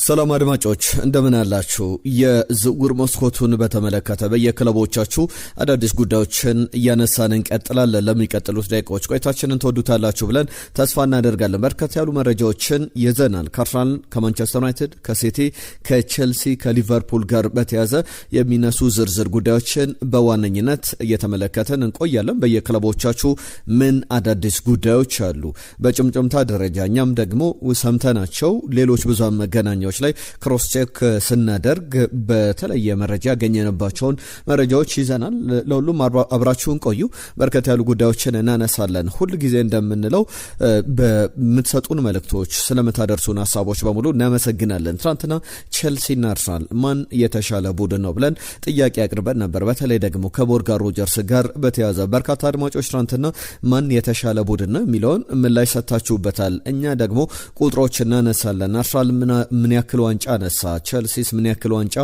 ሰላም አድማጮች እንደምን አላችሁ? የዝውውር መስኮቱን በተመለከተ በየክለቦቻችሁ አዳዲስ ጉዳዮችን እያነሳን እንቀጥላለን። ለሚቀጥሉት ደቂቃዎች ቆይታችንን ተወዱታላችሁ ብለን ተስፋ እናደርጋለን። በርከት ያሉ መረጃዎችን ይዘናል። ከአርሰናል፣ ከማንቸስተር ዩናይትድ፣ ከሲቲ፣ ከቼልሲ፣ ከሊቨርፑል ጋር በተያያዘ የሚነሱ ዝርዝር ጉዳዮችን በዋነኝነት እየተመለከተን እንቆያለን። በየክለቦቻችሁ ምን አዳዲስ ጉዳዮች አሉ? በጭምጭምታ ደረጃ እኛም ደግሞ ሰምተናቸው ሌሎች ብዙሃን መገናኛ ላይ ክሮስ ቼክ ስናደርግ በተለየ መረጃ ያገኘንባቸውን መረጃዎች ይዘናል። ለሁሉም አብራችሁን ቆዩ። በርከት ያሉ ጉዳዮችን እናነሳለን። ሁል ጊዜ እንደምንለው በምትሰጡን መልእክቶች ስለምታደርሱን ሀሳቦች በሙሉ እናመሰግናለን። ትናንትና ቼልሲና አርሰናል ማን የተሻለ ቡድን ነው ብለን ጥያቄ አቅርበን ነበር። በተለይ ደግሞ ከሞርጋን ሮጀርስ ጋር በተያያዘ በርካታ አድማጮች ትናንትና ማን የተሻለ ቡድን ነው የሚለውን ምላሽ ሰጥታችሁበታል። እኛ ደግሞ ቁጥሮች እናነሳለን። አርሰናል ምን ያክል ዋንጫ ነሳ፣ ቼልሲስ ምን ያክል ዋንጫ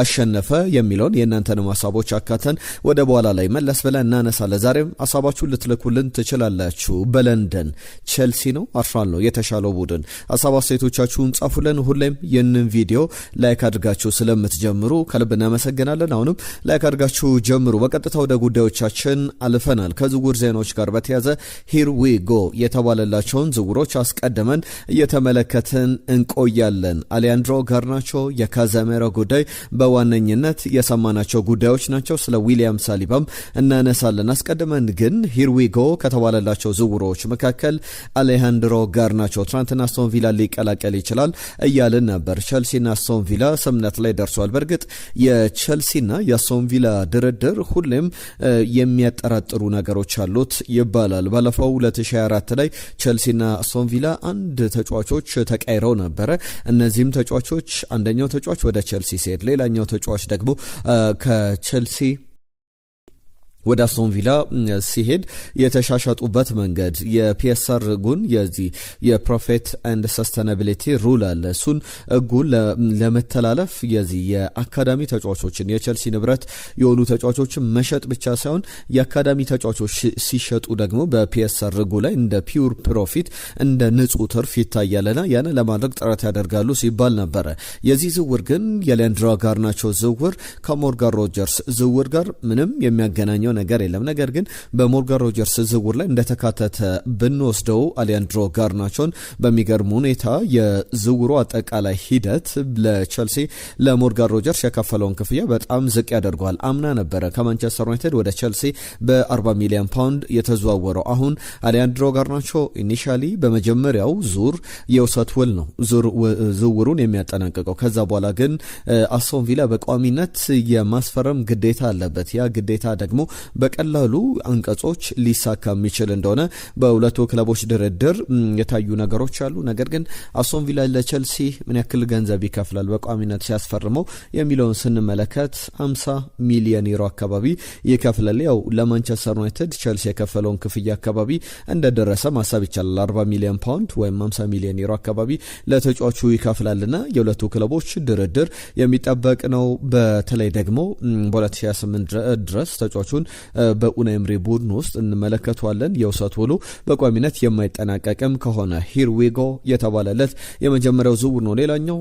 አሸነፈ የሚለውን የእናንተንም ሀሳቦች አካተን ወደ በኋላ ላይ መለስ ብለን እናነሳለን። ዛሬም ሀሳባችሁን ልትልኩልን ትችላላችሁ። በለንደን ቼልሲ ነው አርሰናል ነው የተሻለው ቡድን? ሀሳብ አስተያየቶቻችሁን ጻፉልን። ሁሌም ይህንን ቪዲዮ ላይክ አድርጋችሁ ስለምትጀምሩ ከልብ እናመሰግናለን። አሁንም ላይክ አድርጋችሁ ጀምሩ። በቀጥታ ወደ ጉዳዮቻችን አልፈናል። ከዝውውር ዜናዎች ጋር በተያያዘ ሂር ዊ ጎ የተባለላቸውን ዝውውሮች አስቀድመን እየተመለከትን እንቆያለን። አሌሃንድሮ ጋርናቾ፣ የካዘሜሮ ጉዳይ በዋነኝነት የሰማናቸው ጉዳዮች ናቸው። ስለ ዊሊያም ሳሊባም እናነሳለን። አስቀድመን ግን ሂር ዊ ጎ ከተባለላቸው ዝውውሮች መካከል አሌሃንድሮ ጋርናቾ ትናንትና አስቶን ቪላ ሊቀላቀል ይችላል እያልን ነበር። ቼልሲና አስቶን ቪላ ስምምነት ላይ ደርሷል። በእርግጥ የቼልሲና የአስቶን ቪላ ድርድር ሁሌም የሚያጠራጥሩ ነገሮች አሉት ይባላል። ባለፈው 2024 ላይ ቼልሲና አስቶን ቪላ አንድ ተጫዋቾች ተቀይረው ነበረ። እነዚህም ተጫዋቾች አንደኛው ተጫዋች ወደ ቼልሲ ሲሄድ ሌላኛው ተጫዋች ደግሞ ከቼልሲ ወደ አስቶን ቪላ ሲሄድ የተሻሻጡበት መንገድ የፒኤስአር ጉን የዚህ የፕሮፊት ኤንድ ሰስቴናቢሊቲ ሩል አለ። እሱን ጉን ለመተላለፍ የዚህ የአካዳሚ ተጫዋቾችን የቼልሲ ንብረት የሆኑ ተጫዋቾችን መሸጥ ብቻ ሳይሆን የአካዳሚ ተጫዋቾች ሲሸጡ ደግሞ በፒኤስአር ጉ ላይ እንደ ፒውር ፕሮፊት እንደ ንጹህ ትርፍ ይታያልና ያን ለማድረግ ጥረት ያደርጋሉ ሲባል ነበረ። የዚህ ዝውውር ግን የአሌሃንድሮ ጋርናቾ ዝውውር ከሞርጋን ሮጀርስ ዝውውር ጋር ምንም የሚያገናኘው ነገር የለም። ነገር ግን በሞርጋን ሮጀርስ ዝውውር ላይ እንደተካተተ ብንወስደው አሌሃንድሮ ጋርናቾን በሚገርም ሁኔታ የዝውውሩ አጠቃላይ ሂደት ለቼልሲ ለሞርጋን ሮጀርስ የከፈለውን ክፍያ በጣም ዝቅ ያደርገዋል። አምና ነበረ ከማንቸስተር ዩናይትድ ወደ ቼልሲ በ40 ሚሊዮን ፓውንድ የተዘዋወረው። አሁን አሌሃንድሮ ጋርናቾ ኢኒሻሊ በመጀመሪያው ዙር የውሰት ውል ነው ዝውውሩን የሚያጠናቅቀው። ከዛ በኋላ ግን አስቶን ቪላ በቋሚነት የማስፈረም ግዴታ አለበት። ያ ግዴታ ደግሞ በቀላሉ አንቀጾች ሊሳካ የሚችል እንደሆነ በሁለቱ ክለቦች ድርድር የታዩ ነገሮች አሉ። ነገር ግን አስቶን ቪላ ለቼልሲ ምን ያክል ገንዘብ ይከፍላል በቋሚነት ሲያስፈርመው የሚለውን ስንመለከት 50 ሚሊዮን ዩሮ አካባቢ ይከፍላል። ያው ለማንቸስተር ዩናይትድ ቼልሲ የከፈለውን ክፍያ አካባቢ እንደደረሰ ማሰብ ይቻላል። 40 ሚሊዮን ፓውንድ ወይም 50 ሚሊዮን ዩሮ አካባቢ ለተጫዋቹ ይከፍላልና የሁለቱ ክለቦች ድርድር የሚጠበቅ ነው። በተለይ ደግሞ በ2028 ድረስ ተጫዋቹን በኡናይ ኤምሪ ቡድን ውስጥ እንመለከተዋለን። የውሰት ውሉ በቋሚነት የማይጠናቀቅም ከሆነ ሂር ዊ ጎ የተባለለት የመጀመሪያው ዝውውር ነው። ሌላኛው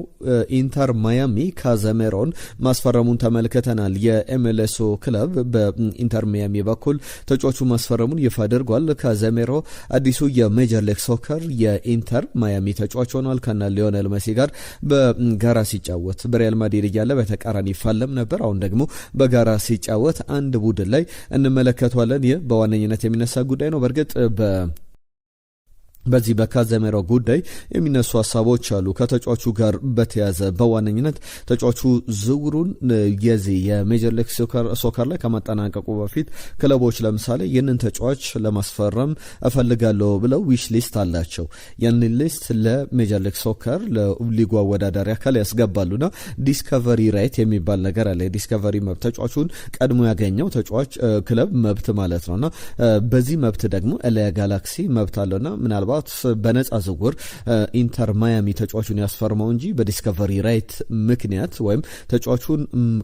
ኢንተር ማያሚ ካዘሜሮን ማስፈረሙን ተመልክተናል። የኤምኤልኤሱ ክለብ በኢንተር ማያሚ በኩል ተጫዋቹ ማስፈረሙን ይፋ አድርጓል። ካዘሜሮ አዲሱ የሜጀር ሊግ ሶከር የኢንተር ማያሚ ተጫዋች ሆኗል። ከና ሊዮኔል ሜሲ ጋር በጋራ ሲጫወት በሪያል ማድሪድ እያለ በተቃራኒ ይፋለም ነበር። አሁን ደግሞ በጋራ ሲጫወት አንድ ቡድን ላይ እንመለከተዋለን። ይህ በዋነኝነት የሚነሳ ጉዳይ ነው። በእርግጥ በዚህ በካዘሜሮ ጉዳይ የሚነሱ ሀሳቦች አሉ። ከተጫዋቹ ጋር በተያዘ በዋነኝነት ተጫዋቹ ዝውውሩን የዚህ የሜጀር ሊግ ሶከር ላይ ከማጠናቀቁ በፊት ክለቦች ለምሳሌ ይህንን ተጫዋች ለማስፈረም እፈልጋለሁ ብለው ዊሽ ሊስት አላቸው። ያንን ሊስት ለሜጀር ሊግ ሶከር ለሊጉ አወዳዳሪ አካል ያስገባሉና ዲስከቨሪ ራይት የሚባል ነገር አለ። የዲስከቨሪ መብት ተጫዋቹን ቀድሞ ያገኘው ተጫዋች ክለብ መብት ማለት ነውና በዚህ መብት ደግሞ ኤልያ ጋላክሲ መብት አለውና ምናልባት ለወራት በነፃ ዝውውር ኢንተር ማያሚ ተጫዋቹን ያስፈርመው እንጂ በዲስከቨሪ ራይት ምክንያት ወይም ተጫዋቹን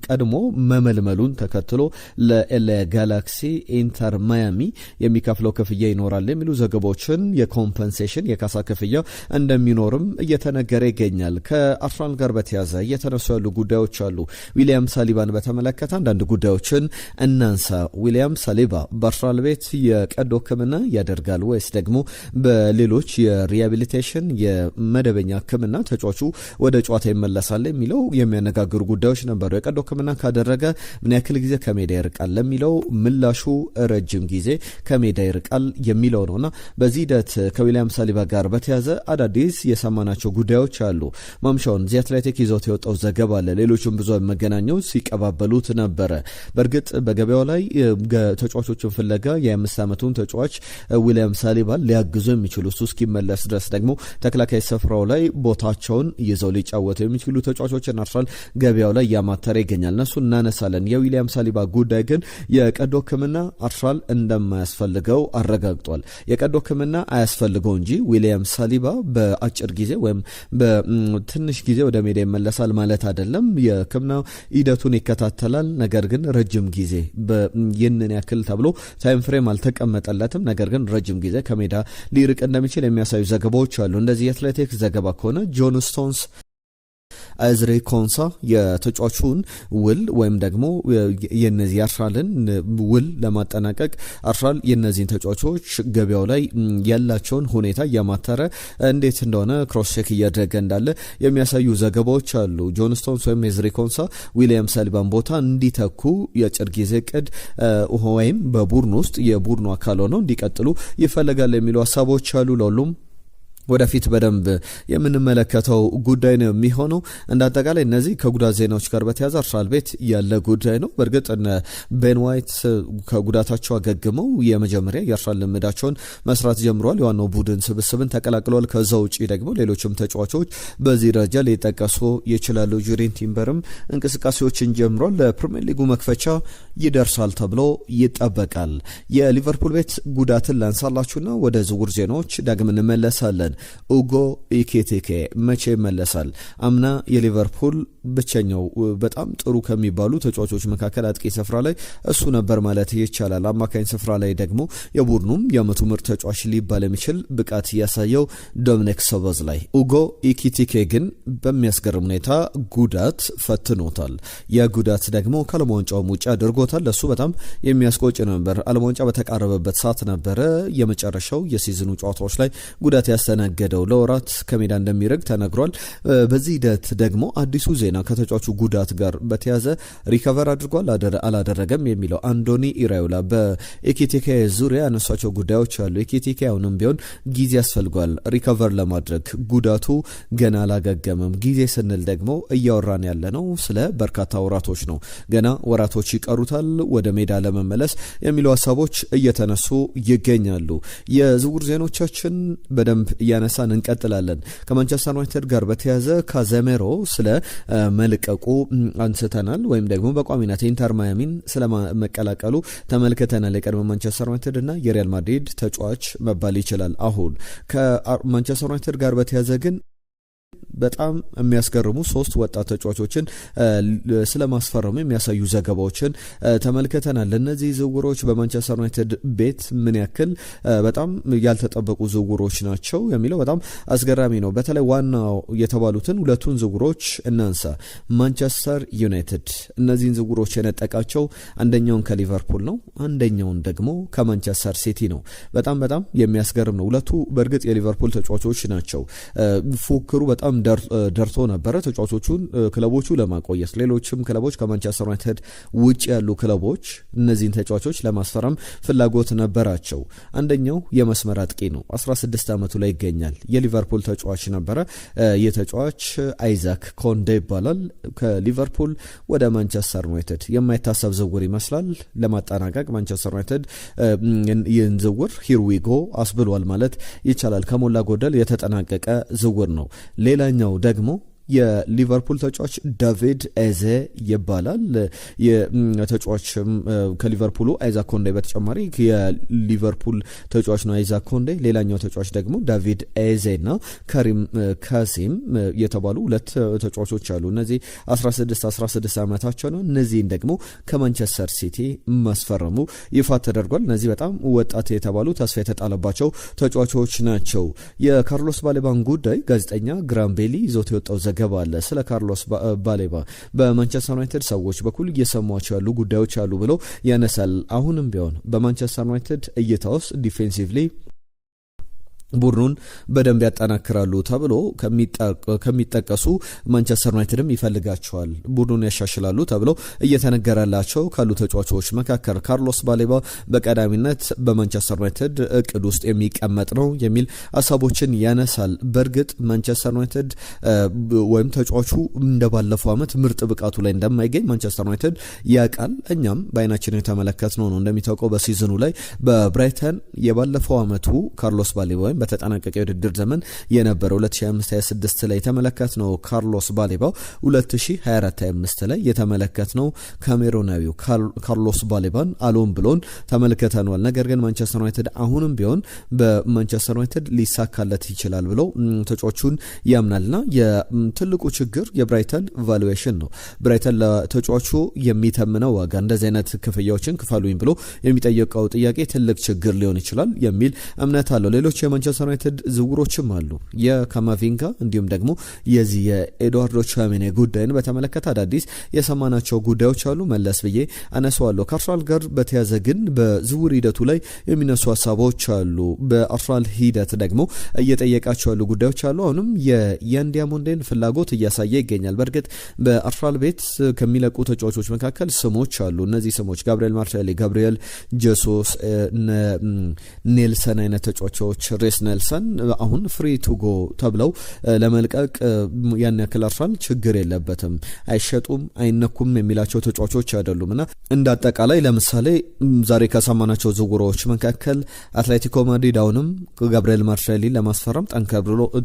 ቀድሞ መመልመሉን ተከትሎ ለኤልኤ ጋላክሲ ኢንተር ማያሚ የሚከፍለው ክፍያ ይኖራል የሚሉ ዘገባዎችን የኮምፐንሴሽን የካሳ ክፍያ እንደሚኖርም እየተነገረ ይገኛል። ከአርሰናል ጋር በተያዘ እየተነሱ ያሉ ጉዳዮች አሉ። ዊሊያም ሳሊባን በተመለከተ አንዳንድ ጉዳዮችን እናንሳ። ዊሊያም ሳሊባ በአርሰናል ቤት የቀዶ ሕክምና ያደርጋል ወይስ ደግሞ በሌሎች የሪሃቢሊቴሽን የመደበኛ ሕክምና ተጫዋቹ ወደ ጨዋታ ይመለሳል የሚለው የሚያነጋግሩ ጉዳዮች ነበሩ። የቀዶ ሕክምና ካደረገ ምን ያክል ጊዜ ከሜዳ ይርቃል ለሚለው ምላሹ ረጅም ጊዜ ከሜዳ ይርቃል የሚለው ነውና በዚህ ሂደት ከዊሊያም ሳሊባ ጋር በተያዘ አዳዲስ የሰማናቸው ጉዳዮች አሉ። ማምሻውን ዚ አትሌቲክ ይዞት የወጣው ዘገባ አለ። ሌሎችም ብዙ መገናኛዎች ሲቀባበሉት ነበረ። በእርግጥ በገበያው ላይ ተጫዋቾችን ፍለጋ የ5 ዓመቱን ተጫዋች ዊሊያም ሳሊባን ሊያግዙ የሚችሉ እሱ እስኪመለስ ድረስ ደግሞ ተከላካይ ስፍራው ላይ ቦታቸውን ይዘው ሊጫወቱ የሚችሉ ተጫዋቾችን አርሰናል ገበያው ላይ እያማተረ ይገኛል። እነሱ እናነሳለን። የዊሊያም ሳሊባ ጉዳይ ግን የቀዶ ሕክምና አርሰናል እንደማያስፈልገው አረጋግጧል። የቀዶ ሕክምና አያስፈልገው እንጂ ዊሊያም ሳሊባ በአጭር ጊዜ ወይም በትንሽ ጊዜ ወደ ሜዳ ይመለሳል ማለት አይደለም። የሕክምና ሂደቱን ይከታተላል። ነገር ግን ረጅም ጊዜ ይህንን ያክል ተብሎ ታይም ፍሬም አልተቀመጠለትም። ነገር ግን ረጅም ጊዜ ከሜዳ ሊርቅ እንደሚችል የሚያሳዩ ዘገባዎች አሉ። እንደዚህ የአትሌቲክ ዘገባ ከሆነ ጆን ስቶንስ አዝሬ ኮንሳ የተጫዋቹን ውል ወይም ደግሞ የነዚህ አርሰናልን ውል ለማጠናቀቅ አርሰናል የነዚህን ተጫዋቾች ገበያው ላይ ያላቸውን ሁኔታ እያማተረ እንዴት እንደሆነ ክሮስ ቼክ እያደረገ እንዳለ የሚያሳዩ ዘገባዎች አሉ። ጆን ስቶንስ ወይም አዝሬ ኮንሳ ዊሊያም ሳሊባን ቦታ እንዲተኩ የአጭር ጊዜ እቅድ ወይም በቡድኑ ውስጥ የቡድኑ አካል ሆነው እንዲቀጥሉ ይፈልጋል የሚሉ ሀሳቦች አሉ። ለሁሉም ወደፊት በደንብ የምንመለከተው ጉዳይ ነው የሚሆነው። እንዳጠቃላይ እነዚህ ከጉዳት ዜናዎች ጋር በተያያዘ አርሰናል ቤት ያለ ጉዳይ ነው። በእርግጥ ቤን ዋይት ከጉዳታቸው አገግመው የመጀመሪያ የአርሰናል ልምዳቸውን መስራት ጀምረዋል። የዋናው ቡድን ስብስብን ተቀላቅለዋል። ከዛ ውጪ ደግሞ ሌሎችም ተጫዋቾች በዚህ ደረጃ ሊጠቀሱ ይችላሉ። ጁሪን ቲምበርም እንቅስቃሴዎችን ጀምሯል። ለፕሪሚየር ሊጉ መክፈቻ ይደርሳል ተብሎ ይጠበቃል። የሊቨርፑል ቤት ጉዳትን ላንሳላችሁና ወደ ዝውውር ዜናዎች ዳግም እንመለሳለን። ኡጎ ኢኪቲኬ መቼ ይመለሳል? አምና የሊቨርፑል ብቸኛው በጣም ጥሩ ከሚባሉ ተጫዋቾች መካከል አጥቂ ስፍራ ላይ እሱ ነበር ማለት ይቻላል። አማካኝ ስፍራ ላይ ደግሞ የቡድኑም የዓመቱ ምርጥ ተጫዋች ሊባል የሚችል ብቃት ያሳየው ዶሚኒክ ሶቦስላይ። ኡጎ ኢኪቲኬ ግን በሚያስገርም ሁኔታ ጉዳት ፈትኖታል። የጉዳት ደግሞ ከዓለም ዋንጫውም ውጭ አድርጎታል። ለሱ በጣም የሚያስቆጭ ነበር። ዓለም ዋንጫ በተቃረበበት ሰዓት ነበረ የመጨረሻው የሲዝኑ ጨዋታዎች ላይ ጉዳት ያስተናገደው። ለወራት ከሜዳ እንደሚርቅ ተነግሯል። በዚህ ሂደት ደግሞ አዲሱ ዜና ከተጫዋቹ ጉዳት ጋር በተያዘ ሪከቨር አድርጓል አላደረገም የሚለው አንዶኒ ኢራዮላ በኢኪቲኬ ዙሪያ ያነሷቸው ጉዳዮች አሉ። ኢኪቲኬ አሁንም ቢሆን ጊዜ ያስፈልጓል ሪከቨር ለማድረግ። ጉዳቱ ገና አላገገመም። ጊዜ ስንል ደግሞ እያወራን ያለ ነው ስለ በርካታ ወራቶች ነው። ገና ወራቶች ይቀሩታል ወደ ሜዳ ለመመለስ የሚሉ ሀሳቦች እየተነሱ ይገኛሉ። የዝውውር ዜናዎቻችን በደንብ እያነሳን እንቀጥላለን። ከማንቸስተር ዩናይትድ ጋር በተያዘ ካዘሜሮ ስለ መልቀቁ አንስተናል፣ ወይም ደግሞ በቋሚነት ኢንተር ማያሚን ስለመቀላቀሉ ተመልክተናል። የቀድሞ ማንቸስተር ዩናይትድ እና የሪያል ማድሪድ ተጫዋች መባል ይችላል። አሁን ከማንቸስተር ዩናይትድ ጋር በተያዘ ግን በጣም የሚያስገርሙ 3 ወጣት ተጫዋቾችን ስለማስፈረሙ የሚያሳዩ ዘገባዎችን ተመልክተናል። እነዚህ ዝውውሮች በማንቸስተር ዩናይትድ ቤት ምን ያክል በጣም ያልተጠበቁ ዝውውሮች ናቸው የሚለው በጣም አስገራሚ ነው። በተለይ ዋናው የተባሉትን ሁለቱን ዝውውሮች እናንሳ። ማንቸስተር ዩናይትድ እነዚህን ዝውውሮች የነጠቃቸው አንደኛውን ከሊቨርፑል ነው፣ አንደኛውን ደግሞ ከማንቸስተር ሲቲ ነው። በጣም የሚያስገርም ነው። ሁለቱ በእርግጥ የሊቨርፑል ተጫዋቾች ናቸው። ፉክሩ በጣም ደርቶ ነበረ ተጫዋቾቹን ክለቦቹ ለማቆየት። ሌሎችም ክለቦች ከማንቸስተር ዩናይትድ ውጭ ያሉ ክለቦች እነዚህን ተጫዋቾች ለማስፈረም ፍላጎት ነበራቸው። አንደኛው የመስመር አጥቂ ነው። 16 ዓመቱ ላይ ይገኛል። የሊቨርፑል ተጫዋች ነበረ። የተጫዋች አይዛክ ኮንዴ ይባላል። ከሊቨርፑል ወደ ማንቸስተር ዩናይትድ የማይታሰብ ዝውውር ይመስላል። ለማጠናቀቅ ማንቸስተር ዩናይትድ ይህን ዝውውር ሂርዊጎ አስብሏል ማለት ይቻላል። ከሞላ ጎደል የተጠናቀቀ ዝውውር ነው። ሌላኛው ደግሞ የሊቨርፑል ተጫዋች ዳቪድ ኤዜ ይባላል። የተጫዋችም ከሊቨርፑሉ አይዛክ ኮንዴ በተጨማሪ የሊቨርፑል ተጫዋች ነው አይዛክ ኮንዴ። ሌላኛው ተጫዋች ደግሞ ዳቪድ ኤዜና ከሪም ካሲም የተባሉ ሁለት ተጫዋቾች አሉ። እነዚህ 16 ዓመታቸው ነው። እነዚህን ደግሞ ከማንቸስተር ሲቲ ማስፈረሙ ይፋ ተደርጓል። እነዚህ በጣም ወጣት የተባሉ ተስፋ የተጣለባቸው ተጫዋቾች ናቸው። የካርሎስ ባሌባን ጉዳይ ጋዜጠኛ ግራም ቤሊ ይዞት የወጣው ዘገባ አለ። ስለ ካርሎስ ባሌባ በማንቸስተር ዩናይትድ ሰዎች በኩል እየሰሟቸው ያሉ ጉዳዮች አሉ ብሎ ያነሳል። አሁንም ቢሆን በማንቸስተር ዩናይትድ እይታ ውስጥ ዲፌንሲቭሊ ቡድኑን በደንብ ያጠናክራሉ ተብሎ ከሚጠቀሱ ማንቸስተር ዩናይትድም ይፈልጋቸዋል፣ ቡድኑን ያሻሽላሉ ተብሎ እየተነገረላቸው ካሉ ተጫዋቾች መካከል ካርሎስ ባሌባ በቀዳሚነት በማንቸስተር ዩናይትድ እቅድ ውስጥ የሚቀመጥ ነው የሚል ሀሳቦችን ያነሳል። በእርግጥ ማንቸስተር ዩናይትድ ወይም ተጫዋቹ እንደባለፈው ዓመት ምርጥ ብቃቱ ላይ እንደማይገኝ ማንቸስተር ዩናይትድ ያውቃል። እኛም በአይናችን የተመለከትነው ነው። እንደሚታወቀው በሲዝኑ ላይ በብራይተን የባለፈው ዓመቱ ካርሎስ ባሌባ ወይም በተጠናቀቀ የውድድር ዘመን የነበረው 2025-26 ላይ የተመለከትነው ካርሎስ ባሌባ 2024-25 ላይ የተመለከትነው ካሜሮናዊው ካርሎስ ባሌባን አሎም ብሎን ተመልክተናል። ነገር ግን ማንቸስተር ዩናይትድ አሁንም ቢሆን በማንቸስተር ዩናይትድ ሊሳካለት ይችላል ብሎ ተጫዋቹን ያምናልና የትልቁ ችግር የብራይተን ቫሉዌሽን ነው። ብራይተን ለተጫዋቹ የሚተምነው ዋጋ እንደዚህ አይነት ክፍያዎችን ክፈሉኝ ብሎ የሚጠየቀው ጥያቄ ትልቅ ችግር ሊሆን ይችላል የሚል እምነት አለው። ሌሎች የማንቸስተር ዩናይትድ ዝውውሮችም አሉ። የካማቪንጋ እንዲሁም ደግሞ የዚህ የኤድዋርዶ ቻሜኔ ጉዳይን በተመለከተ አዳዲስ የሰማናቸው ጉዳዮች አሉ። መለስ ብዬ አነሳዋለሁ። ከአርሰናል ጋር በተያዘ ግን በዝውውር ሂደቱ ላይ የሚነሱ ሀሳቦች አሉ። በአርሰናል ሂደት ደግሞ እየጠየቃቸው ያሉ ጉዳዮች አሉ። አሁንም የያን ዲያሞንዴን ፍላጎት እያሳየ ይገኛል። በእርግጥ በአርሰናል ቤት ከሚለቁ ተጫዋቾች መካከል ስሞች አሉ። እነዚህ ስሞች ጋብሪኤል ማርቲኔሊ፣ ጋብሪኤል ጄሱስ፣ ኔልሰን አይነት ተጫዋቾች፣ ሬስ ኔልሰን አሁን ፍሪ ቱ ጎ ተብለው ለመልቀቅ ያን ያክል አርሰናል ችግር የለበትም። አይሸጡም አይነኩም የሚላቸው ተጫዋቾች አይደሉም እና እንደ አጠቃላይ ለምሳሌ ዛሬ ከሰማናቸው ዝውውሮች መካከል አትሌቲኮ ማድሪድ አሁንም ጋብሪኤል ማርቲኔሊ ለማስፈረም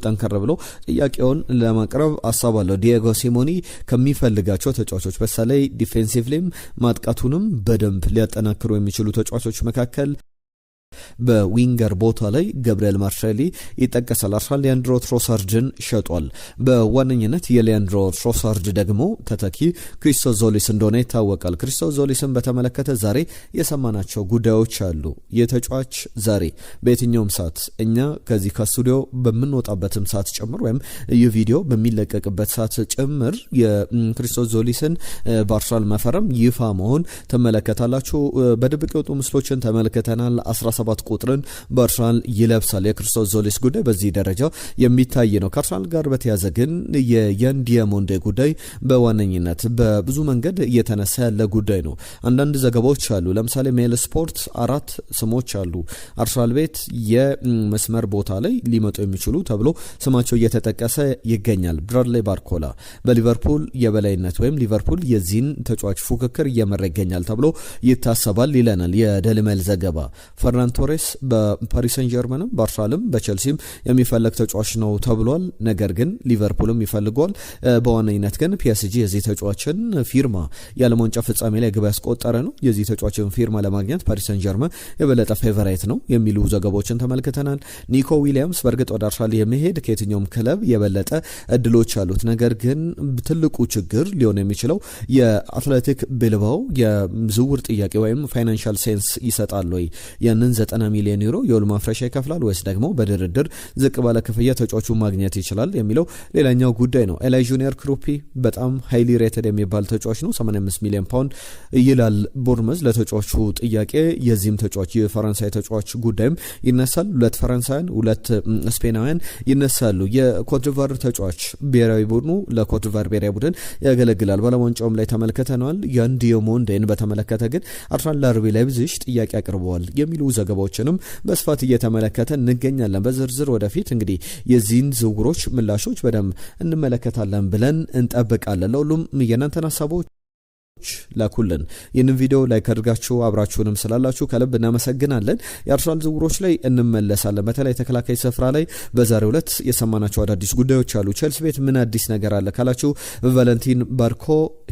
ጠንከር ብሎ ጥያቄውን ለማቅረብ ሀሳብ አለው። ዲየጎ ሲሞኒ ከሚፈልጋቸው ተጫዋቾች በተለይ ዲፌንሲቭሊም ማጥቃቱንም በደንብ ሊያጠናክሩ የሚችሉ ተጫዋቾች መካከል በዊንገር ቦታ ላይ ጋብሪኤል ማርቲኔሊ ይጠቀሳል። አርሰናል ሊያንድሮ ትሮሳርድን ሸጧል። በዋነኝነት የሊያንድሮ ትሮሳርድ ደግሞ ተተኪ ክሪስቶስ ዞሊስ እንደሆነ ይታወቃል። ክሪስቶስ ዞሊስን በተመለከተ ዛሬ የሰማናቸው ጉዳዮች አሉ። የተጫዋች ዛሬ በየትኛውም ሰዓት እኛ ከዚህ ከስቱዲዮ በምንወጣበትም ሰዓት ጭምር ወይም ይህ ቪዲዮ በሚለቀቅበት ሰዓት ጭምር የክሪስቶስ ዞሊስን በአርሰናል መፈረም ይፋ መሆን ትመለከታላችሁ። በድብቅ የወጡ ምስሎችን ተመልክተናል። 17 ቁጥርን በአርሰናል ይለብሳል። የክሪስቶስ ዞሊስ ጉዳይ በዚህ ደረጃ የሚታይ ነው። ከአርሰናል ጋር በተያዘ ግን የያን ዲያሞንዴ ጉዳይ በዋነኝነት በብዙ መንገድ እየተነሳ ያለ ጉዳይ ነው። አንዳንድ ዘገባዎች አሉ። ለምሳሌ ሜል ስፖርት 4 ስሞች አሉ አርሰናል ቤት የመስመር ቦታ ላይ ሊመጡ የሚችሉ ተብሎ ስማቸው እየተጠቀሰ ይገኛል። ብራድሊ ባርኮላ በሊቨርፑል የበላይነት ወይም ሊቨርፑል የዚህን ተጫዋች ፉክክር እየመራ ይገኛል ተብሎ ይታሰባል ይለናል የደልሜል ዘገባ። ፈርናን ቶሬስ በፓሪስ ሰን ጀርመንም በአርሰናልም በቸልሲም የሚፈለግ ተጫዋች ነው ተብሏል። ነገር ግን ሊቨርፑልም ይፈልገዋል። በዋነኝነት ግን ፒኤስጂ የዚህ ተጫዋችን ፊርማ የዓለም ዋንጫ ፍጻሜ ላይ ግብ ያስቆጠረ ነው። የዚህ ተጫዋችን ፊርማ ለማግኘት ፓሪስ ሰን ጀርመን የበለጠ ፌቨራይት ነው የሚሉ ዘገባዎችን ተመልክተናል። ኒኮ ዊሊያምስ በእርግጥ ወደ አርሰናል የሚሄድ ከየትኛውም ክለብ የበለጠ እድሎች አሉት። ነገር ግን ትልቁ ችግር ሊሆን የሚችለው የአትሌቲክ ቢልባኦ የዝውውር ጥያቄ ወይም ፋይናንሻል ሴንስ ይሰጣል ወይ ያንን 90 ሚሊዮን ዩሮ የውል ማፍረሻ ይከፍላል ወይስ ደግሞ በድርድር ዝቅ ባለ ክፍያ ተጫዋቹ ማግኘት ይችላል የሚለው ሌላኛው ጉዳይ ነው። ኤላይ ጁኒየር ክሩፒ በጣም ሃይሊ ሬትድ የሚባል ተጫዋች ነው። 85 ሚሊዮን ፓውንድ ይላል ቦርመዝ ለተጫዋቹ ጥያቄ። የዚህም ተጫዋች የፈረንሳይ ተጫዋች ጉዳይም ይነሳል። 2 ፈረንሳውያን 2 ስፔናውያን ይነሳሉ። የኮትዲቫር ተጫዋች ብሔራዊ ቡድኑ ለኮትዲቫር ብሔራዊ ቡድን ያገለግላል። ባለዓለም ዋንጫውም ላይ ተመልክተናል። ያን ዲያሞንዴን በተመለከተ ግን አርሰናል ለአርቢ ላይፕዚግ ጥያቄ አቅርበዋል የሚሉ ዘገባዎችንም በስፋት እየተመለከተ እንገኛለን። በዝርዝር ወደፊት እንግዲህ የዚህን ዝውውሮች ምላሾች በደንብ እንመለከታለን ብለን እንጠብቃለን። ለሁሉም የእናንተን ሀሳቦች ላኩልን። ይህንን ቪዲዮ ላይክ አድርጋችሁ አብራችሁንም ስላላችሁ ከልብ እናመሰግናለን። የአርሰናል ዝውውሮች ላይ እንመለሳለን። በተለይ ተከላካይ ስፍራ ላይ በዛሬው ዕለት የሰማናቸው አዳዲስ ጉዳዮች አሉ። ቼልሲ ቤት ምን አዲስ ነገር አለ ካላችሁ ቫለንቲን ባርኮ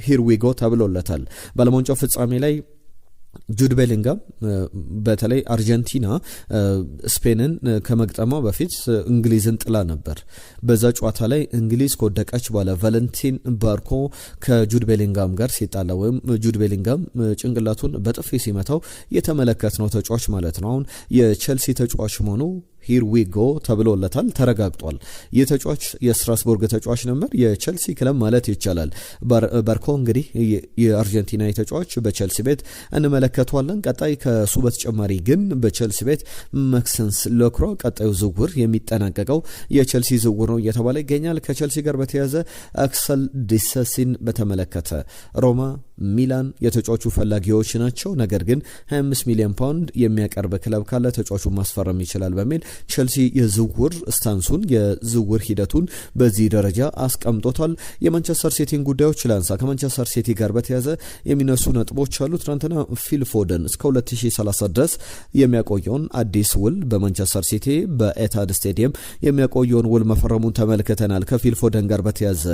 ሂር ዊ ጎ ተብሎለታል። በዓለም ዋንጫው ፍጻሜ ላይ ጁድ ቤሊንጋም በተለይ አርጀንቲና ስፔንን ከመግጠሟ በፊት እንግሊዝን ጥላ ነበር። በዛ ጨዋታ ላይ እንግሊዝ ከወደቀች በኋላ ቫለንቲን ባርኮ ከጁድ ቤሊንጋም ጋር ሲጣላ ወይም ጁድ ቤሊንጋም ጭንቅላቱን በጥፊ ሲመታው የተመለከትነው ተጫዋች ማለት ነው። አሁን የቼልሲ ተጫዋች መሆኑ ሂር ዊ ጎ ተብሎለታል፣ ተረጋግጧል። የተጫዋች የስትራስቡርግ ተጫዋች ነበር፣ የቼልሲ ክለብ ማለት ይቻላል። ባርኮ እንግዲህ የአርጀንቲና ተጫዋች በቼልሲ ቤት እንመለከተዋለን። ቀጣይ ከሱ በተጨማሪ ግን በቼልሲ ቤት ማክሰንስ ሎክሮ ቀጣዩ ዝውውር የሚጠናቀቀው የቼልሲ ዝውውር ነው እየተባለ ይገኛል። ከቼልሲ ጋር በተያያዘ አክሰል ዲሰሲን በተመለከተ ሮማ፣ ሚላን የተጫዋቹ ፈላጊዎች ናቸው። ነገር ግን 25 ሚሊዮን ፓውንድ የሚያቀርብ ክለብ ካለ ተጫዋቹ ማስፈረም ይችላል በሚል ቼልሲ የዝውውር ስታንሱን የዝውውር ሂደቱን በዚህ ደረጃ አስቀምጦታል። የማንቸስተር ሲቲን ጉዳዮች ላንሳ። ከማንቸስተር ሲቲ ጋር በተያያዘ የሚነሱ ነጥቦች አሉ። ትናንትና ፊል ፎደን እስከ 2030 ድረስ የሚያቆየውን አዲስ ውል በማንቸስተር ሲቲ በኤታድ ስቴዲየም የሚያቆየውን ውል መፈረሙን ተመልክተናል። ከፊል ፎደን ጋር በተያያዘ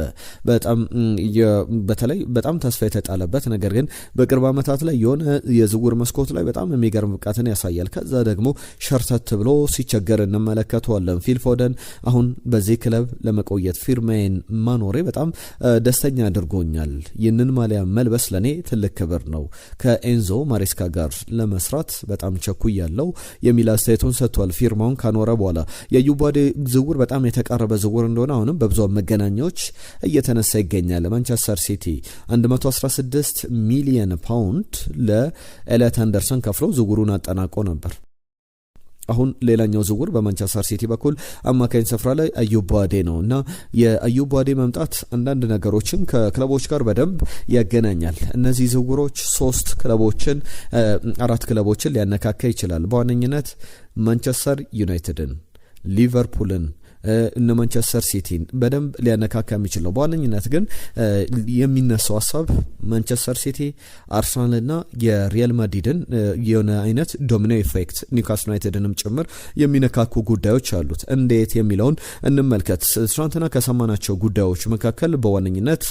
በተለይ በጣም ተስፋ የተጣለበት ነገር ግን በቅርብ ዓመታት ላይ የሆነ የዝውውር መስኮት ላይ በጣም የሚገርም ብቃትን ያሳያል። ከዛ ደግሞ ሸርተት ብሎ ሲቸገር እንመለከተዋለን። ፊል ፎደን አሁን በዚህ ክለብ ለመቆየት ፊርማዬን ማኖሬ በጣም ደስተኛ አድርጎኛል። ይህንን ማሊያ መልበስ ለኔ ትልቅ ክብር ነው። ከኤንዞ ማሬስካ ጋር ለመስራት በጣም ቸኩያለሁ የሚል አስተያየቱን ሰጥቷል። ፊርማውን ካኖረ በኋላ የዩባዴ ዝውውር በጣም የተቃረበ ዝውውር እንደሆነ አሁንም በብዙ መገናኛዎች እየተነሳ ይገኛል። ማንቸስተር ሲቲ 116 ሚሊዮን ፓውንድ ለኤሊዮት አንደርሰን ከፍሎ ዝውውሩን አጠናቆ ነበር። አሁን ሌላኛው ዝውውር በማንቸስተር ሲቲ በኩል አማካኝ ስፍራ ላይ አዩብ ቡዋዴ ነው እና የአዩብ ቡዋዴ መምጣት አንዳንድ ነገሮችን ከክለቦች ጋር በደንብ ያገናኛል። እነዚህ ዝውውሮች 4 ክለቦችን ሊያነካካ ይችላል። በዋነኝነት ማንቸስተር ዩናይትድን፣ ሊቨርፑልን እነ ማንቸስተር ሲቲን በደንብ ሊያነካካ የሚችል ነው። በዋነኝነት ግን የሚነሳው ሀሳብ ማንቸስተር ሲቲ፣ አርሰናልና የሪያል ማድሪድን የሆነ አይነት ዶሚኖ ኢፌክት ኒውካስል ዩናይትድንም ጭምር የሚነካኩ ጉዳዮች አሉት። እንዴት የሚለውን እንመልከት። ትናንትና ከሰማናቸው ጉዳዮች መካከል በዋነኝነት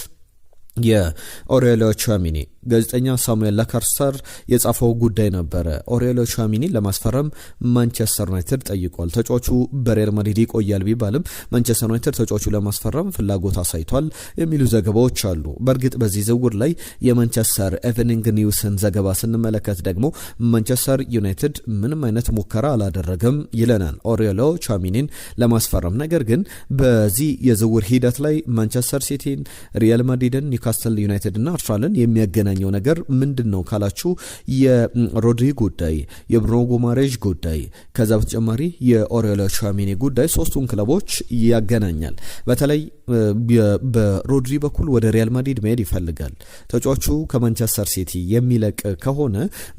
የኦሬሊዮ ቹዋሚኒ ጋዜጠኛ ሳሙኤል ላካርስተር የጻፈው ጉዳይ ነበረ። ኦሬሊዮ ቹዋሚኒ ለማስፈረም ማንቸስተር ዩናይትድ ጠይቋል። ተጫዋቹ በሪያል ማድሪድ ይቆያል ቢባልም ማንቸስተር ዩናይትድ ተጫዋቹ ለማስፈረም ፍላጎት አሳይቷል የሚሉ ዘገባዎች አሉ። በእርግጥ በዚህ ዝውውር ላይ የማንቸስተር ኢቭኒንግ ኒውስን ዘገባ ስንመለከት ደግሞ ማንቸስተር ዩናይትድ ምንም አይነት ሙከራ አላደረገም ይለናል ኦሬሊዮ ቹዋሚኒን ለማስፈረም። ነገር ግን በዚህ የዝውውር ሂደት ላይ ማንቸስተር ሲቲን፣ ሪያል ማድሪድን፣ ኒውካስል ዩናይትድ እና አርሰናልን የሚያገናኘው ነገር ምንድን ነው ካላችሁ የሮድሪ ጉዳይ፣ የብሩኖ ጉማሬዥ ጉዳይ፣ ከዛ በተጨማሪ የኦሬሊዮ ቹዋሚኒ ጉዳይ ሶስቱን ክለቦች ያገናኛል። በተለይ በሮድሪ በኩል ወደ ሪያል ማድሪድ መሄድ ይፈልጋል። ተጫዋቹ ከማንቸስተር ሲቲ የሚለቅ ከሆነ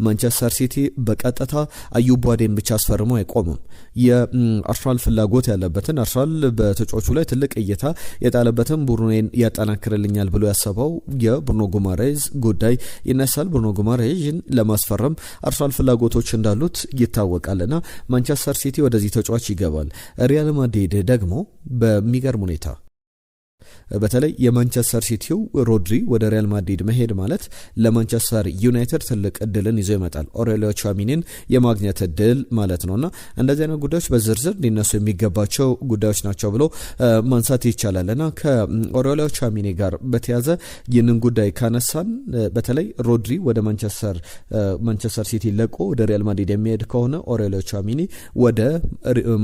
ማንቸስተር ሲቲ በቀጥታ አዩብ ቡዋዴን ብቻ አስፈርሞ አይቆምም። የአርሰናል ፍላጎት ያለበትን አርሰናል በተጫዋቹ ላይ ትልቅ እይታ የጣለበትን ቡሩኔን ያጠናክርልኛል ብሎ ያሰበው የብሩኖ ጉማሬዥ ጉዳይ ይነሳል። ብሩኖ ጉማሬዥን ለማስፈረም አርሰናል ፍላጎቶች እንዳሉት ይታወቃልና ማንቸስተር ሲቲ ወደዚህ ተጫዋች ይገባል። ሪያል ማድሪድ ደግሞ በሚገርም ሁኔታ በተለይ የማንቸስተር ሲቲው ሮድሪ ወደ ሪያል ማድሪድ መሄድ ማለት ለማንቸስተር ዩናይትድ ትልቅ እድልን ይዞ ይመጣል። ኦሬሊዮ ቹዋሚኒን የማግኘት እድል ማለት ነውና እንደዚህ አይነት ጉዳዮች በዝርዝር ሊነሱ የሚገባቸው ጉዳዮች ናቸው ብሎ ማንሳት ይቻላልና ከኦሬሊዮ ቹዋሚኒ ጋር በተያዘ ይህንን ጉዳይ ካነሳን በተለይ ሮድሪ ወደ ማንቸስተር ሲቲ ለቆ ወደ ሪያል ማድሪድ የሚሄድ ከሆነ ኦሬሊዮ ቹዋሚኒ ወደ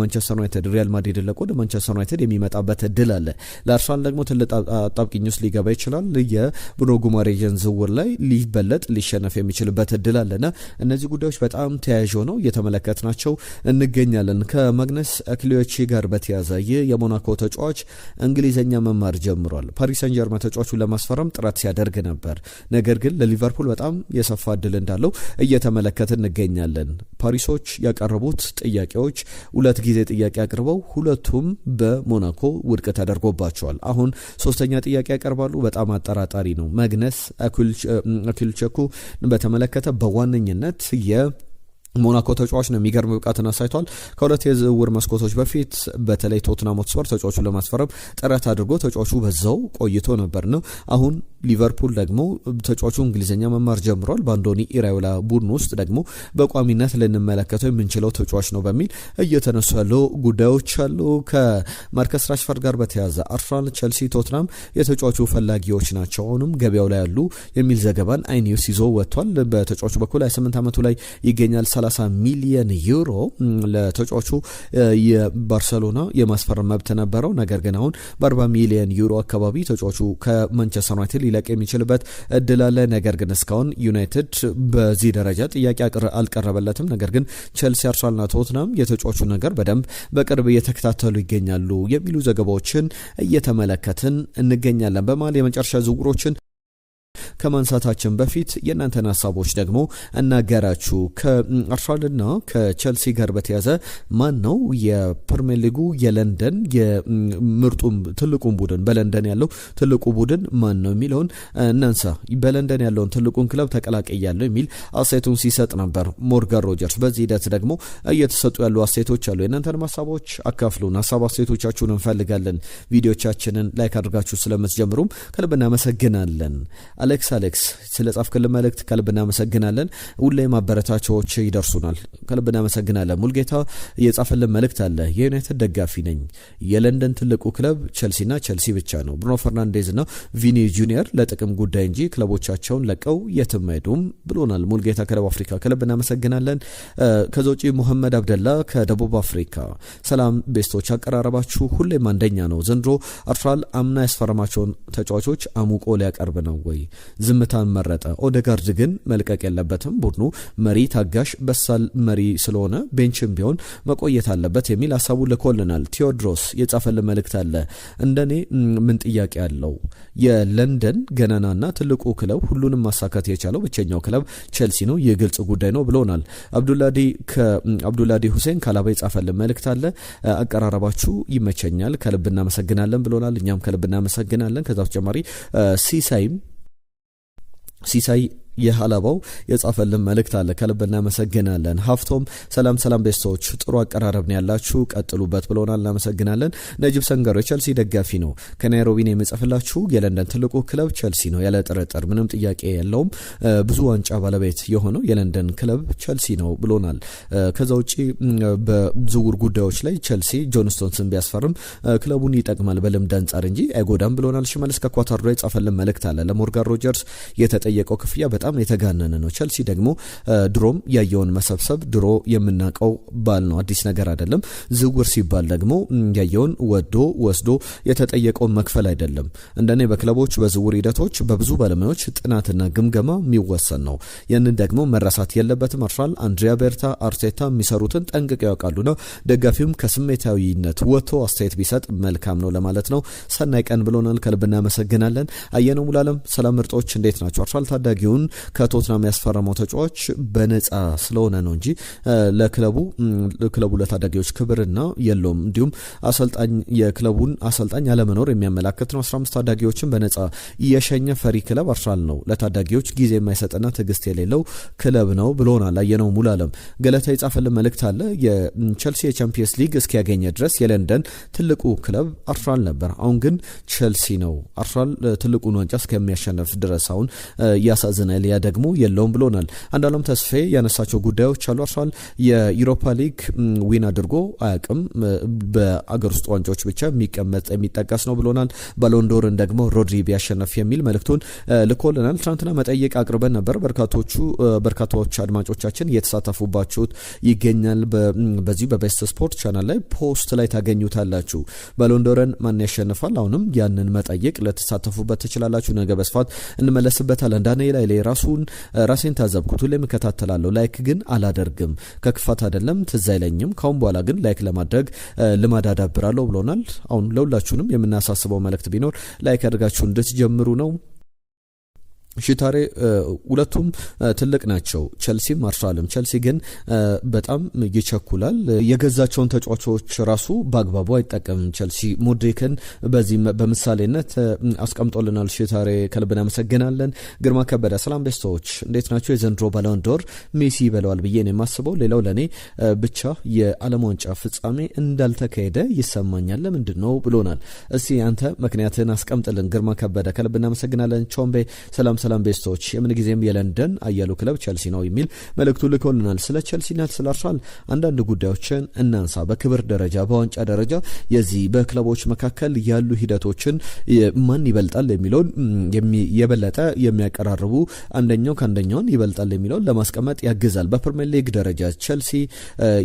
ማንቸስተር ዩናይትድ ሪያል ማድሪድ ለቆ ወደ ማንቸስተር ዩናይትድ የሚመጣበት እድል አለ። ለአርሰናል ደግሞ ትልቅ አጣብቂኝ ውስጥ ሊገባ ይችላል። የብሩኖ ጉማሬዥን ዝውውር ላይ ሊበለጥ ሊሸነፍ የሚችልበት እድል አለና እነዚህ ጉዳዮች በጣም ተያያዥ ሆነው እየተመለከትናቸው እንገኛለን። ከማግነስ ክሊዮቺ ጋር በተያያዘ ይህ የሞናኮ ተጫዋች እንግሊዝኛ መማር ጀምሯል። ፓሪስ ሰን ጀርመን ተጫዋቹን ለማስፈረም ጥረት ሲያደርግ ነበር። ነገር ግን ለሊቨርፑል በጣም የሰፋ እድል እንዳለው እየተመለከትን እንገኛለን። ፓሪሶች ያቀረቡት ጥያቄዎች 2 ጊዜ ጥያቄ አቅርበው ሁለቱም በሞናኮ ውድቅ ተደርጎባቸዋል። አሁን አሁን ሶስተኛ ጥያቄ ያቀርባሉ። በጣም አጠራጣሪ ነው። መግነስ አኩልቸኩ በተመለከተ በዋነኝነት ሞናኮ ተጫዋች ነው። የሚገርም ብቃትን አሳይቷል። ከሁለት የዝውውር መስኮቶች በፊት በተለይ ቶትናም ሆትስፐር ተጫዋቹን ለማስፈረም ጥረት አድርጎ ተጫዋቹ በዛው ቆይቶ ነበርና አሁን ሊቨርፑል ደግሞ ተጫዋቹ እንግሊዝኛ መማር ጀምሯል። በአንዶኒ ኢራዮላ ቡድን ውስጥ ደግሞ በቋሚነት ልንመለከተው የምንችለው ተጫዋች ነው በሚል እየተነሱ ያለው ጉዳዮች አሉ። ከማርከስ ራሽፎርድ ጋር በተያያዘ አርሰናል፣ ቸልሲ፣ ቶትናም የተጫዋቹ ፈላጊዎች ናቸው አሁንም ገበያው ላይ ያሉ የሚል ዘገባን አይኒውስ ይዞ ወጥቷል። በተጫዋቹ በኩል 28 ዓመቱ ላይ ይገኛል። 30 ሚሊዮን ዩሮ ለተጫዋቹ የባርሰሎና የማስፈረም መብት ነበረው። ነገር ግን አሁን በ40 ሚሊዮን ዩሮ አካባቢ ተጫዋቹ ከማንቸስተር ዩናይትድ ሊለቅ የሚችልበት እድል አለ። ነገር ግን እስካሁን ዩናይትድ በዚህ ደረጃ ጥያቄ አልቀረበለትም። ነገር ግን ቸልሲ፣ አርሰናልና ቶትናም የተጫዋቹ ነገር በደንብ በቅርብ እየተከታተሉ ይገኛሉ የሚሉ ዘገባዎችን እየተመለከትን እንገኛለን። በመሃል የመጨረሻ ዝውውሮችን ከማንሳታችን በፊት የእናንተን ሀሳቦች ደግሞ እናገራችሁ። ከአርሰናልና ከቸልሲ ጋር በተያዘ ማን ነው የፕሪሚየር ሊጉ የለንደን የምርጡም ትልቁን ቡድን በለንደን ያለው ትልቁ ቡድን ማን ነው የሚለውን እናንሳ። በለንደን ያለውን ትልቁን ክለብ ተቀላቀያለሁ የሚል አስተያየቱን ሲሰጥ ነበር ሞርጋን ሮጀርስ። በዚህ ሂደት ደግሞ እየተሰጡ ያሉ አስተያየቶች አሉ። የእናንተን ሀሳቦች አካፍሉን። ሀሳብ አስተያየቶቻችሁን እንፈልጋለን። ቪዲዮቻችንን ላይክ አድርጋችሁ ስለምትጀምሩም ከልብ እናመሰግናለን። አሌክስ ስለ ጻፍክልን መልእክት ከልብ እናመሰግናለን። ሁሌም ማበረታቻዎች ይደርሱናል። ከልብ እናመሰግናለን። ሙልጌታ የጻፈልን መልእክት አለ። የዩናይትድ ደጋፊ ነኝ። የለንደን ትልቁ ክለብ ቸልሲና ቸልሲ ብቻ ነው። ብሩኖ ፈርናንዴዝና ቪኒ ጁኒየር ለጥቅም ጉዳይ እንጂ ክለቦቻቸውን ለቀው የትም አይሄዱም ብሎናል ሙልጌታ ከደቡብ አፍሪካ። ከልብ እናመሰግናለን። ከዛ ውጪ ሙሐመድ አብደላ ከደቡብ አፍሪካ ሰላም ቤስቶች፣ አቀራረባችሁ ሁሌም አንደኛ ነው። ዘንድሮ አርሰናል አምና ያስፈረማቸውን ተጫዋቾች አሙቆ ሊያቀርብ ነው ወይ? ዝምታን መረጠ። ኦዴጋርድ ግን መልቀቅ የለበትም። ቡድኑ መሪ፣ ታጋሽ፣ በሳል መሪ ስለሆነ ቤንችም ቢሆን መቆየት አለበት የሚል ሀሳቡ ልኮልናል። ቴዎድሮስ የጻፈልን መልእክት አለ። እንደኔ ምን ጥያቄ አለው? የለንደን ገናናና ትልቁ ክለብ ሁሉንም ማሳካት የቻለው ብቸኛው ክለብ ቸልሲ ነው። ይህ ግልጽ ጉዳይ ነው ብሎናል። አብዱላዲ ሁሴን ካላባ የጻፈልን መልእክት አለ። አቀራረባችሁ ይመቸኛል፣ ከልብ እናመሰግናለን ብሎናል። እኛም ከልብ እናመሰግናለን። ከዛ በተጨማሪ ሲሳይ የሐላባው የጻፈልን መልእክት አለ። ከልብ እናመሰግናለን። ሀፍቶም ሰላም ቤስቶች፣ ጥሩ አቀራረብ ነው ያላችሁ፣ ቀጥሉበት ብሎናል። እናመሰግናለን። ነጅብ ሰንገሮ የቸልሲ ደጋፊ ነው። ከናይሮቢ ነው የሚጽፍላችሁ። የለንደን ትልቁ ክለብ ቸልሲ ነው ያለ ጥርጥር፣ ምንም ጥያቄ የለውም። ብዙ ዋንጫ ባለቤት የሆነው የለንደን ክለብ ቸልሲ ነው ብሎናል። ከዛ ውጪ በዝውውር ጉዳዮች ላይ ቸልሲ ጆን ስቶንስን ቢያስፈርም ክለቡን ይጠቅማል በልምድ አንጻር እንጂ አይጎዳም ብሎናል። ሽመልስ ከኳታር የጻፈልን መልእክት አለ። ለሞርጋን ሮጀርስ የተጠየቀው ክፍያ በጣም የተጋነነ ነው። ቸልሲ ደግሞ ድሮም ያየውን መሰብሰብ ድሮ የምናውቀው ባል ነው፣ አዲስ ነገር አይደለም። ዝውውር ሲባል ደግሞ ያየውን ወዶ ወስዶ የተጠየቀውን መክፈል አይደለም። እንደኔ በክለቦች በዝውውር ሂደቶች በብዙ ባለሙያዎች ጥናትና ግምገማ የሚወሰን ነው። ያንን ደግሞ መረሳት የለበትም። አርሰናል አንድሪያ ቤርታ፣ አርቴታ የሚሰሩትን ጠንቅቀው ያውቃሉ ነው። ደጋፊውም ከስሜታዊነት ወጥቶ አስተያየት ቢሰጥ መልካም ነው ለማለት ነው። ሰናይ ቀን ብሎናል። ከልብ እናመሰግናለን። አየነው ሙላለም ሰላም ምርጦች እንዴት ናቸው? አርሰናል ታዳጊውን ከቶትናም ያስፈረመው ተጫዋች በነፃ ስለሆነ ነው እንጂ ለክለቡ ለታዳጊዎች ክብርና የለውም። እንዲሁም የክለቡን አሰልጣኝ ያለመኖር የሚያመላክት ነው። 15 ታዳጊዎችን በነፃ የሸኘ ፈሪ ክለብ አርሰናል ነው። ለታዳጊዎች ጊዜ የማይሰጥና ትዕግስት የሌለው ክለብ ነው ብሎናል። አየነው ሙሉዓለም ገለታ የጻፈልን መልእክት አለ። የቸልሲ የቻምፒየንስ ሊግ እስኪያገኘ ድረስ የለንደን ትልቁ ክለብ አርሰናል ነበር። አሁን ግን ቸልሲ ነው። አርሰናል ትልቁን ዋንጫ እስከሚያሸንፍ ድረስ አሁን ያሳዝናል። ያ ደግሞ የለውም ብሎናል። አንዳለም ተስፋዬ ያነሳቸው ጉዳዮች አሉ። አርሰናል የዩሮፓ ሊግ ዊን አድርጎ አያውቅም። በአገር ውስጥ ዋንጫዎች ብቻ የሚጠቀስ ነው ብሎናል። ባሎንዶርን ደግሞ ሮድሪ ቢያሸነፍ የሚል መልእክቱን ልኮልናል። ትናንትና መጠየቅ አቅርበን ነበር። በርካታዎች አድማጮቻችን እየተሳተፉባችሁት ይገኛል። በዚህ በቤስት ስፖርት ቻናል ላይ ፖስት ላይ ታገኙታላችሁ። ባሎንዶርን ማን ያሸንፋል? አሁንም ያንን መጠየቅ ለተሳተፉበት ትችላላችሁ። ነገ በስፋት እንመለስበታለን። ዳንኤል ላይ ራሴን ታዘብኩት። ሁሌም እከታተላለሁ፣ ላይክ ግን አላደርግም። ከክፋት አይደለም፣ ትዝ አይለኝም። ካሁን በኋላ ግን ላይክ ለማድረግ ልማድ አዳብራለሁ ብሎናል። አሁን ለሁላችሁንም የምናሳስበው መልእክት ቢኖር ላይክ አድርጋችሁ እንድትጀምሩ ነው። ሽታሬ ሁለቱም ትልቅ ናቸው ቸልሲም አርሰናልም ቸልሲ ግን በጣም ይቸኩላል የገዛቸውን ተጫዋቾች ራሱ በአግባቡ አይጠቀምም ቸልሲ ሙድሪክን በዚህ በምሳሌነት አስቀምጦልናል ሽታሬ ከልብና መሰግናለን ግርማ ከበደ ሰላም ቤስቶች እንዴት ናቸው የዘንድሮ ባሎን ዶር ሜሲ ይበለዋል ብዬ ነው የማስበው ሌላው ለኔ ብቻ የዓለም ዋንጫ ፍጻሜ እንዳልተካሄደ ይሰማኛል ለምንድነው ብሎናል እስቲ አንተ ምክንያትን አስቀምጥልን ግርማ ከበደ ከልብና መሰግናለን ቾምቤ ሰላም ቤስቶች የምን ጊዜም የለንደን አያሉ ክለብ ቸልሲ ነው የሚል መልእክቱ ልኮልናል ስለ ቸልሲና ስለ አርሰናል አንዳንድ ጉዳዮችን እናንሳ በክብር ደረጃ በዋንጫ ደረጃ የዚህ በክለቦች መካከል ያሉ ሂደቶችን ማን ይበልጣል የሚለው የበለጠ የሚያቀራርቡ አንደኛው ካንደኛው ይበልጣል የሚለው ለማስቀመጥ ያግዛል በፕሪሚየር ሊግ ደረጃ ቸልሲ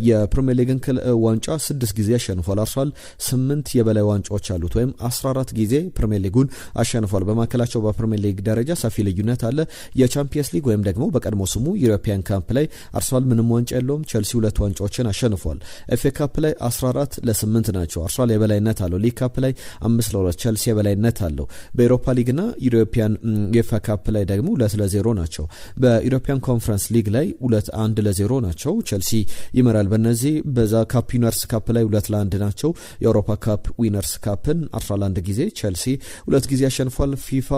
የፕሪሚየር ሊግን ዋንጫ 6 ጊዜ አሸንፏል አርሰናል 8 የበላይ ዋንጫዎች አሉት ወይም 14 ጊዜ ፕሪሚየር ሊጉን አሸንፏል በማከላቸው በፕሪሚየር ሊግ ደረጃ ሰፊ ልዩነት አለ የቻምፒየንስ ሊግ ወይም ደግሞ በቀድሞ ስሙ ዩሮፒያን ካፕ ላይ አርሰናል ምንም ዋንጫ የለውም ቸልሲ 2 ዋንጫዎችን አሸንፏል ኤፍኤ ካፕ ላይ 14-8 ናቸው አርሰናል የበላይነት አለው ሊግ ካፕ ላይ 5-2 ቸልሲ የበላይነት አለው በዩሮፓ ሊግና ዩሮፒያን ዩኤፋ ካፕ ላይ ደግሞ 2-0 ናቸው በዩሮፒያን ኮንፈረንስ ሊግ ላይ 1-0 ናቸው ቸልሲ ይመራል በእነዚህ በዛ ካፕ ዊነርስ ካፕ ላይ 2-1 ናቸው የአውሮፓ ካፕ ዊነርስ ካፕን 11 ጊዜ ቸልሲ 2 ጊዜ አሸንፏል ፊፋ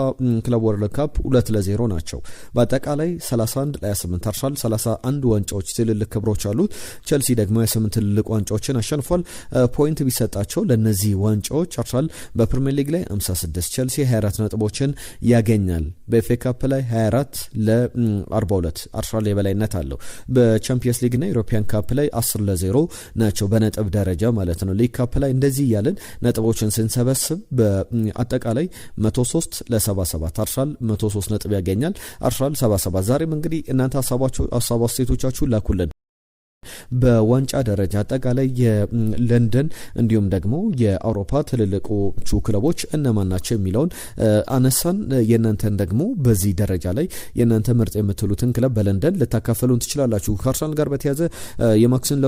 ክለብ ወርልድ ካፕ 2-0 ናቸው በአጠቃላይ 31-28 አርሰናል 31 ዋንጫዎች ትልልቅ ክብሮች አሉት ቸልሲ ደግሞ 8 ትልልቅ ዋንጫዎችን አሸንፏል ፖይንት ቢሰጣቸው ለነዚህ ዋንጫዎች አርሰናል በፕሪሚየር ሊግ ላይ 56 ቸልሲ 24 ነጥቦችን ያገኛል በኤፍኤ ካፕ ላይ 24-42 አርሰናል የበላይነት አለው በቻምፒየንስ ሊግ እና ዩሮፒያን ካፕ ላይ 10-0 ናቸው በነጥብ ደረጃ ማለት ነው ሊግ ካፕ ላይ እንደዚህ ያለን ነጥቦችን ስንሰበስብ በአጠቃላይ 103-77 አርሰናል 103 ነጥብ ያገኛል አርሰናል 77 ዛሬም እንግዲህ እናንተ ሐሳብ አስተያየቶቻችሁ ላኩልን በዋንጫ ደረጃ አጠቃላይ የለንደን እንዲሁም ደግሞ የአውሮፓ ትልልቆቹ ክለቦች እነማን ናቸው የሚለውን አነሳን የናንተን ደግሞ በዚህ ደረጃ ላይ የናንተ ምርጥ የምትሉትን ክለብ በለንደን ልታካፈሉን ትችላላችሁ ከአርሰናል ጋር በተያዘ የማክሰን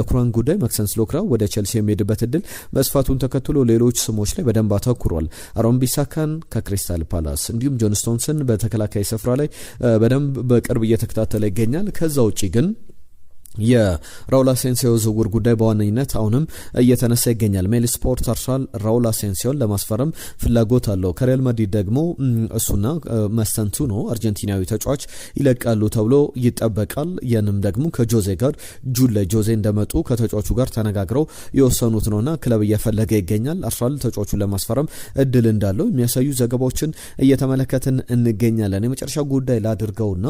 ለኩራን ጉዳይ ማክሰንስ ሎክራ ወደ ቸልሲ የሚሄድበት እድል መስፋቱን ተከትሎ ሌሎች ስሞች ላይ በደንብ አተኩሯል አሮን ቢሳካን ከክሪስታል ፓላስ እንዲሁም ጆን ስቶንስን በተከላካይ ስፍራ ላይ በደንብ በቅርብ እየተከታተለ ይገኛል ከዛ ውጪ ግን የራውል አሴንሲዮ ዝውውር ጉዳይ በዋነኝነት አሁንም እየተነሳ ይገኛል ሜል ስፖርት አርሰናል ራውል አሴንሲዮን ለማስፈረም ፍላጎት አለው ከሪያል ማድሪድ ደግሞ እሱና መስተንቱ ነው አርጀንቲናዊ ተጫዋች ይለቃሉ ተብሎ ይጠበቃል ያንም ደግሞ ከጆዜ ጋር ጁን ላይ ጆዜ እንደመጡ ከተጫዋቹ ጋር ተነጋግረው የወሰኑት ነውና ክለብ እየፈለገ ይገኛል አርሰናል ተጫዋቹን ለማስፈረም እድል እንዳለው የሚያሳዩ ዘገባዎችን እየተመለከትን እንገኛለን የመጨረሻ ጉዳይ ላድርገውና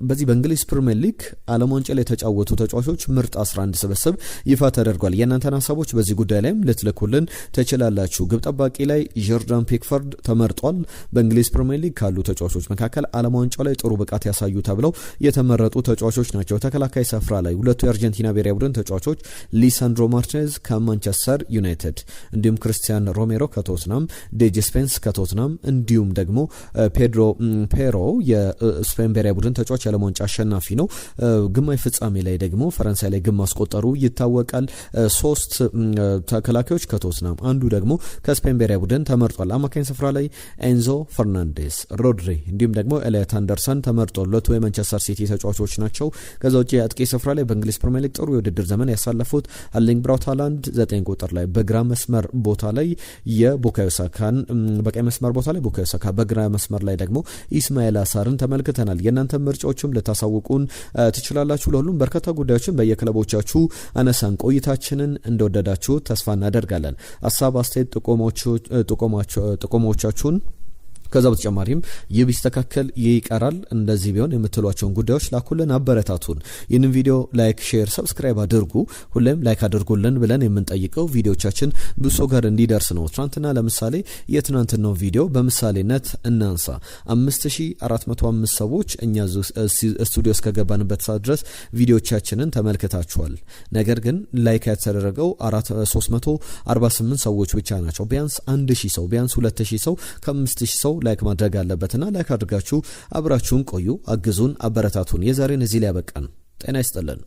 በዚህ በእንግሊዝ ፕሪሚየር ሊግ ዓለም ዋንጫ የተጫወቱ ተጫዋቾች ምርጥ 11 ስብስብ ይፋ ተደርጓል የእናንተን ሐሳቦች በዚህ ጉዳይ ላይም ልትልኩልን ትችላላችሁ ግብ ጠባቂ ላይ ጆርዳን ፒክፈርድ ተመርጧል በእንግሊዝ ፕሪሚየር ሊግ ካሉ ተጫዋቾች መካከል ዓለም ዋንጫው ላይ ጥሩ ብቃት ያሳዩ ተብለው የተመረጡ ተጫዋቾች ናቸው ተከላካይ ስፍራ ላይ ሁለቱ የአርጀንቲና ብሔራዊ ቡድን ተጫዋቾች ሊሳንድሮ ማርቲኔዝ ከማንቸስተር ዩናይትድ እንዲሁም ክርስቲያን ሮሜሮ ከቶትናም ዴጅ ስፔንስ ከቶትናም እንዲሁም ደግሞ ፔድሮ ፔሮ የስፔን ብሔራዊ ቡድን ተጫዋች የዓለም ዋንጫ አሸናፊ ነው ግማሽ ፍጻሜ ላይ ደግሞ ፈረንሳይ ላይ ግብ ማስቆጠሩ ይታወቃል 3 ተከላካዮች ከቶትናም አንዱ ደግሞ ከስፔን ብሔራዊ ቡድን ተመርጧል አማካኝ ስፍራ ላይ ኤንዞ ፈርናንዴስ ሮድሪ እንዲሁም ደግሞ ኤሊዮት አንደርሰን ተመርጧል ሁለቱ የማንቸስተር ሲቲ ተጫዋቾች ናቸው ከዛ ውጪ አጥቂ ስፍራ ላይ በእንግሊዝ ፕሪሚየር ሊግ ጥሩ የውድድር ዘመን ያሳለፉት አርሊንግ ብራውት ሃላንድ 9 ቁጥር ላይ በግራ መስመር ቦታ ላይ የቡካዮ ሳካን በቀኝ መስመር ቦታ ላይ ቡካዮ ሳካ በግራ መስመር ላይ ደግሞ ኢስማኤል አሳርን ተመልክተናል የናንተ ምርጫዎችም ልታሳውቁን ትችላላችሁ ሁሉም በርካታ ጉዳዮችን በየክለቦቻችሁ አነሳን ቆይታችንን እንደወደዳችሁ ተስፋ እናደርጋለን ሐሳብ አስተያየት ጥቆሞቻችሁን ከዛ በተጨማሪም ይቢስተካከል ይቀራል እንደዚህ ቢሆን የምትሏቸውን ጉዳዮች ላኩልን አበረታቱን ይህንን ቪዲዮ ላይክ ሼር ሰብስክራይብ አድርጉ ሁሌም ላይክ አድርጉልን ብለን የምንጠይቀው ቪዲዮቻችን ብዙ ጋር እንዲደርስ ነው ትናንትና ለምሳሌ የትናንትናው ቪዲዮ በምሳሌነት እናንሳ 5405 ሰዎች እኛ ስቱዲዮ እስከገባንበት ሰዓት ድረስ ቪዲዮቻችንን ተመልክታችኋል ነገር ግን ላይክ ያተደረገው 348 ሰዎች ብቻ ናቸው ቢያንስ 1000 ሰው ቢያንስ 2000 ሰው ከ5000 ሰው ላይክ ማድረግ አለበትና ላይክ አድርጋችሁ አብራችሁን ቆዩ አግዙን አበረታቱን የዛሬን እዚህ ላይ ያበቃን ጤና ይስጥልን